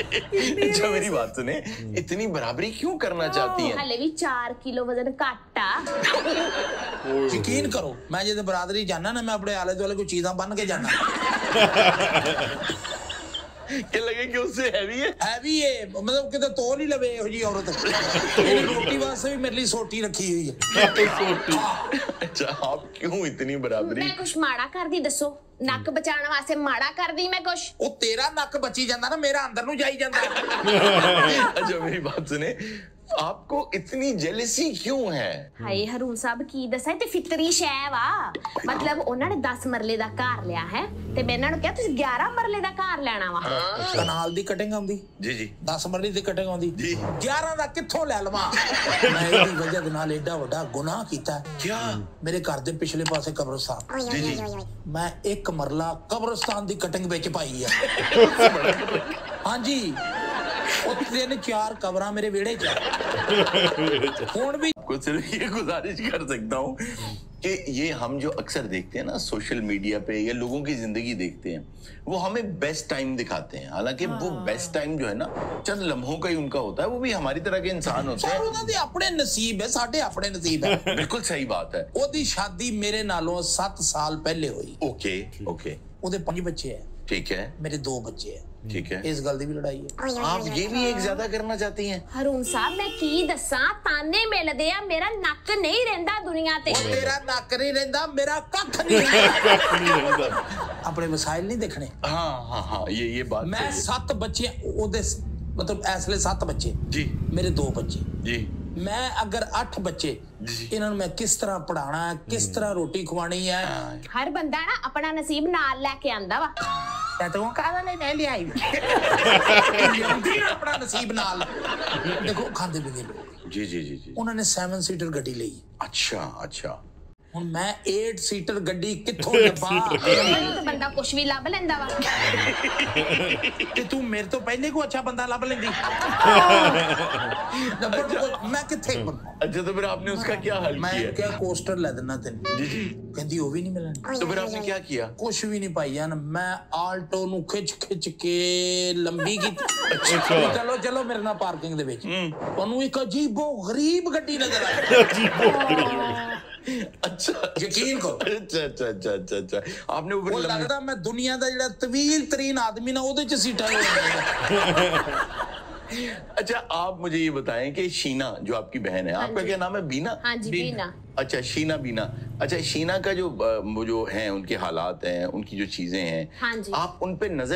अच्छा मेरी बात सुने, इतनी बराबरी क्यों करना चाहती हैं? हले भी 4 किलो वजन घट आ। यकीन करो मैं जो बरादरी जाना ना, मैं अपने आले दुआले कोई चीज़ां बन के जाना। क्या लगे कि उससे हैवी है? हैवी है मतलब कि तो नहीं लवे हो जी औरत। मेरी रोटी वास्ते भी मेरे लिए सोटी रखी हुई है। अच्छा आप क्यों इतनी बराबरी? मैं कुछ माड़ा कर दी दसो, नक बचाने वास्ते माड़ा कर दी मैं कुछ? वो तेरा नक बची जाता ना, मेरा अंदर नू जाई जाता। अच्छा मेरी बात सुने, आपको इतनी जेलसी क्यों है? हाय हरून साहब की दसा ते फितरी शै वा। मतलब उन्होंने 10 मरले दा घर लिया है ते मैं इन्हां नूं कहा तुसीं 11 मरले दा घर लेना वा। कनाल दी कटिंग आउंदी जी जी, 10 मरले दी कटिंग आउंदी जी। 11 दा कित्थों ले लवां? मैं इहदी वजह दे नाल एडा वड्डा गुनाह कीता। क्या? मेरे घर दे पिछले पासे कब्रिस्तान, जी जी, मैं 1 मरला कब्रिस्तान दी कटिंग विच पाई है। हाँ जी, 3-4 कब्रां मेरे वेड़े च। हुण भी कुछ सिर्फ ये गुजारिश कर सकता हूँ कि ये हम जो अक्सर देखते हैं ना सोशल मीडिया पे या लोगों की जिंदगी देखते हैं, वो हमें बेस्ट टाइम दिखाते हैं। हालांकि वो बेस्ट टाइम जो है ना चंद लम्हों का ही उनका होता है, वो भी हमारी तरह के इंसान होते हैं। उन्हां दे अपने नसीब है, साडे अपने नसीब है। बिल्कुल सही बात है। ओदी शादी मेरे नालों 7 साल पहले हुई। ओके ओके, ओदे 5 बच्चे हैं, ठीक है, मेरे 2 बच्चे हैं। ठीक है। इस गल दी भी लड़ाई है। आप ये भी एक ज्यादा करना चाहती हैं? हरून साहब मैं की दसा, ताने मिलदे आ, मेरा नक नहीं रहंदा दुनिया ते। तेरा नक नहीं रहंदा, मेरा कख नहीं है। अपने वसाइल नहीं देखने। हाँ हाँ हाँ, ये बात मैं 7 बच्चे ओदे मतलब इसलिए 7 बच्चे जी, मेरे 2 बच्चे जी। मैं अगर 8 बच्चे इन्होंने मैं किस तरह पढ़ाना है, किस तरह रोटी खवानी है। हर बंदा ना अपना नसीब नाल लेके आंदा वा। तो काला ले ले आई अपना नसीब नाल। देखो खांदे पींदे लोग, जी जी जी जी, उन्होंने 7 सीटर गड्डी ली। अच्छा अच्छा, हुण मैं 8 सीटर गड्डी कित्थों लब्बा? तो बंदा कुछ भी लभ लेंदा वा। कि तू मेरे तो पहले को अच्छा बंदा लभ लेंदी। मैं किथे? अच्छा तो फिर आपने उसका क्या हल मैं किया? क्या कोस्टर ला देना तेन। जी जी, कहंदी वो भी नहीं मिलना। तो फिर आपने क्या किया? कुछ भी नहीं पाई जान, मैं आल्टो नु खिच खिच के लंबी की। चलो चलो मेरे नाल पार्किंग दे विच ओनू एक अजीबो गरीब गड्डी नजर आई। अच्छा यकीन करो। अच्छा अच्छा अच्छा अच्छा अच्छा, आपने वो वो लगदा मैं दुनिया दा जेड़ा तवील तरीन आदमी ना ओदे च सीटा ले। अच्छा आप मुझे ये बताएं कि शीना जो आपकी बहन है, आपका क्या नाम है? बीना? हाँ जी बीना। अच्छा शीना, बीना। अच्छा शीना का जो वो जो है उनके हालात हैं, उनकी जो चीजें हैं, हाँ जी, आप उन पे नजर